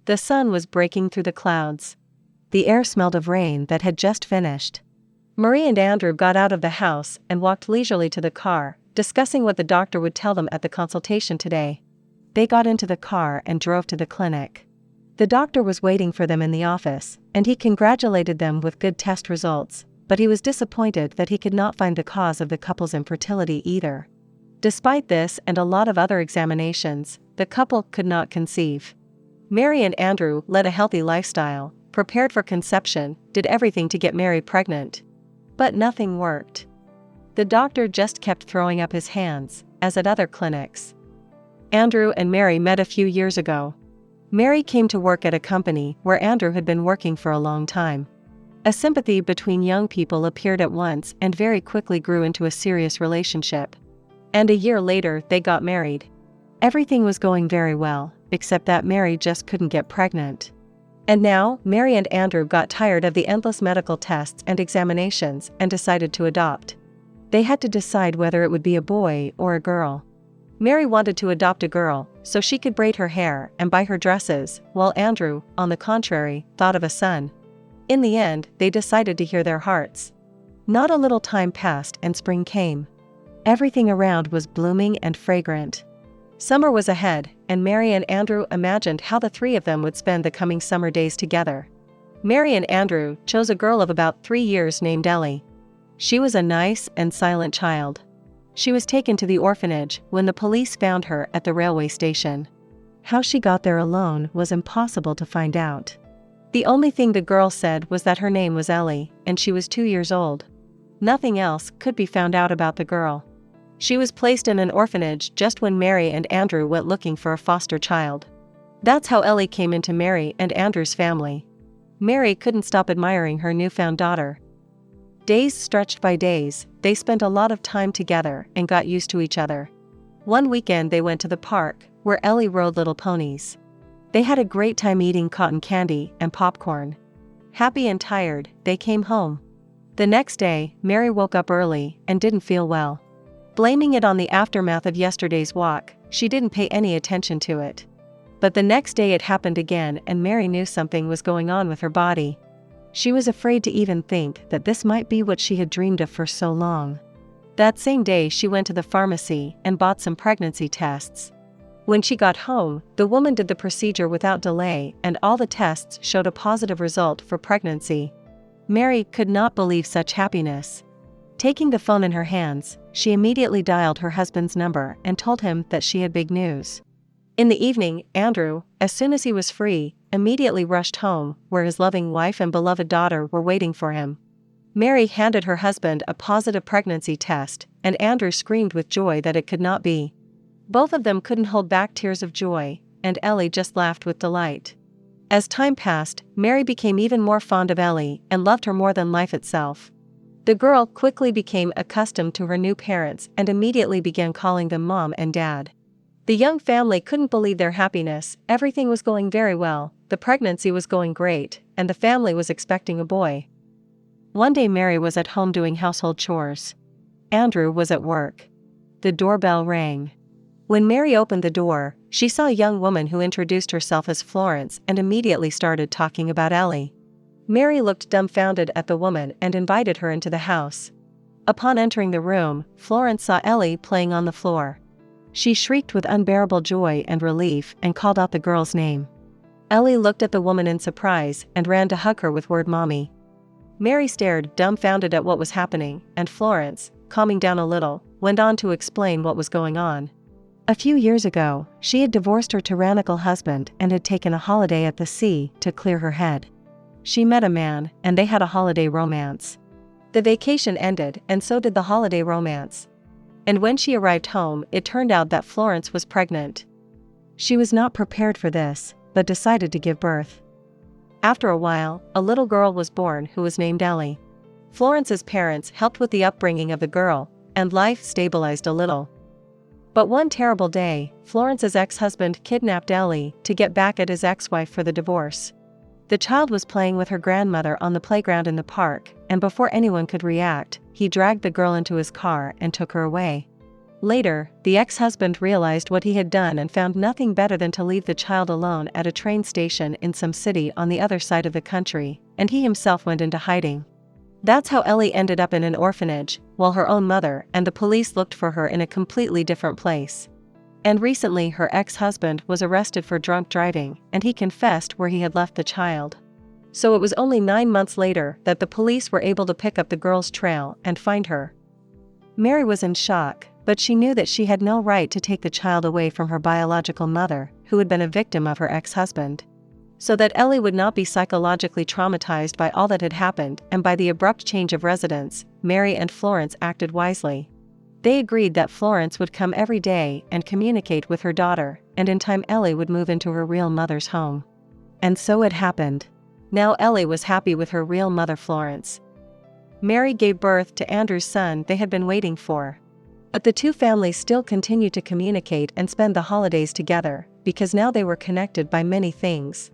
The sun was breaking through the clouds. The air smelled of rain that had just finished. Marie and Andrew got out of the house and walked leisurely to the car, discussing what the doctor would tell them at the consultation today. They got into the car and drove to the clinic. The doctor was waiting for them in the office, and he congratulated them with good test results, but he was disappointed that he could not find the cause of the couple's infertility either. Despite this and a lot of other examinations, the couple could not conceive. Mary and Andrew led a healthy lifestyle, prepared for conception, did everything to get Mary pregnant. But nothing worked. The doctor just kept throwing up his hands, as at other clinics. Andrew and Mary met a few years ago. Mary came to work at a company where Andrew had been working for a long time. A sympathy between young people appeared at once and very quickly grew into a serious relationship. And a year later they got married. Everything was going very well, except that Mary just couldn't get pregnant. And now, Mary and Andrew got tired of the endless medical tests and examinations and decided to adopt. They had to decide whether it would be a boy or a girl. Mary wanted to adopt a girl, so she could braid her hair and buy her dresses, while Andrew, on the contrary, thought of a son. In the end, they decided to hear their hearts. Not a little time passed and spring came. Everything around was blooming and fragrant. Summer was ahead, and Mary and Andrew imagined how the three of them would spend the coming summer days together. Mary and Andrew chose a girl of about 3 years named Ellie. She was a nice and silent child. She was taken to the orphanage when the police found her at the railway station. How she got there alone was impossible to find out. The only thing the girl said was that her name was Ellie, and she was 2 years old. Nothing else could be found out about the girl. She was placed in an orphanage just when Mary and Andrew went looking for a foster child. That's how Ellie came into Mary and Andrew's family. Mary couldn't stop admiring her newfound daughter. Days stretched by days, they spent a lot of time together and got used to each other. One weekend they went to the park, where Ellie rode little ponies. They had a great time eating cotton candy and popcorn. Happy and tired, they came home. The next day, Mary woke up early and didn't feel well. Blaming it on the aftermath of yesterday's walk, she didn't pay any attention to it. But the next day it happened again, and Mary knew something was going on with her body. She was afraid to even think that this might be what she had dreamed of for so long. That same day she went to the pharmacy and bought some pregnancy tests. When she got home, the woman did the procedure without delay, and all the tests showed a positive result for pregnancy. Mary could not believe such happiness. Taking the phone in her hands, she immediately dialed her husband's number and told him that she had big news. In the evening, Andrew, as soon as he was free, immediately rushed home, where his loving wife and beloved daughter were waiting for him. Mary handed her husband a positive pregnancy test, and Andrew screamed with joy that it could not be. Both of them couldn't hold back tears of joy, and Ellie just laughed with delight. As time passed, Mary became even more fond of Ellie and loved her more than life itself. The girl quickly became accustomed to her new parents and immediately began calling them Mom and Dad. The young family couldn't believe their happiness. Everything was going very well, the pregnancy was going great, and the family was expecting a boy. One day Mary was at home doing household chores. Andrew was at work. The doorbell rang. When Mary opened the door, she saw a young woman who introduced herself as Florence and immediately started talking about Ellie. Mary looked dumbfounded at the woman and invited her into the house. Upon entering the room, Florence saw Ellie playing on the floor. She shrieked with unbearable joy and relief and called out the girl's name. Ellie looked at the woman in surprise and ran to hug her with word "Mommy." Mary stared dumbfounded at what was happening, and Florence, calming down a little, went on to explain what was going on. A few years ago, she had divorced her tyrannical husband and had taken a holiday at the sea to clear her head. She met a man, and they had a holiday romance. The vacation ended, and so did the holiday romance. And when she arrived home, it turned out that Florence was pregnant. She was not prepared for this, but decided to give birth. After a while, a little girl was born who was named Ellie. Florence's parents helped with the upbringing of the girl, and life stabilized a little. But one terrible day, Florence's ex-husband kidnapped Ellie to get back at his ex-wife for the divorce. The child was playing with her grandmother on the playground in the park, and before anyone could react, he dragged the girl into his car and took her away. Later, the ex-husband realized what he had done and found nothing better than to leave the child alone at a train station in some city on the other side of the country, and he himself went into hiding. That's how Ellie ended up in an orphanage, while her own mother and the police looked for her in a completely different place. And recently her ex-husband was arrested for drunk driving, and he confessed where he had left the child. So it was only 9 months later that the police were able to pick up the girl's trail and find her. Mary was in shock, but she knew that she had no right to take the child away from her biological mother, who had been a victim of her ex-husband. So that Ellie would not be psychologically traumatized by all that had happened and by the abrupt change of residence, Mary and Florence acted wisely. They agreed that Florence would come every day and communicate with her daughter, and in time Ellie would move into her real mother's home. And so it happened. Now Ellie was happy with her real mother Florence. Mary gave birth to Andrew's son they had been waiting for. But the two families still continued to communicate and spend the holidays together, because now they were connected by many things.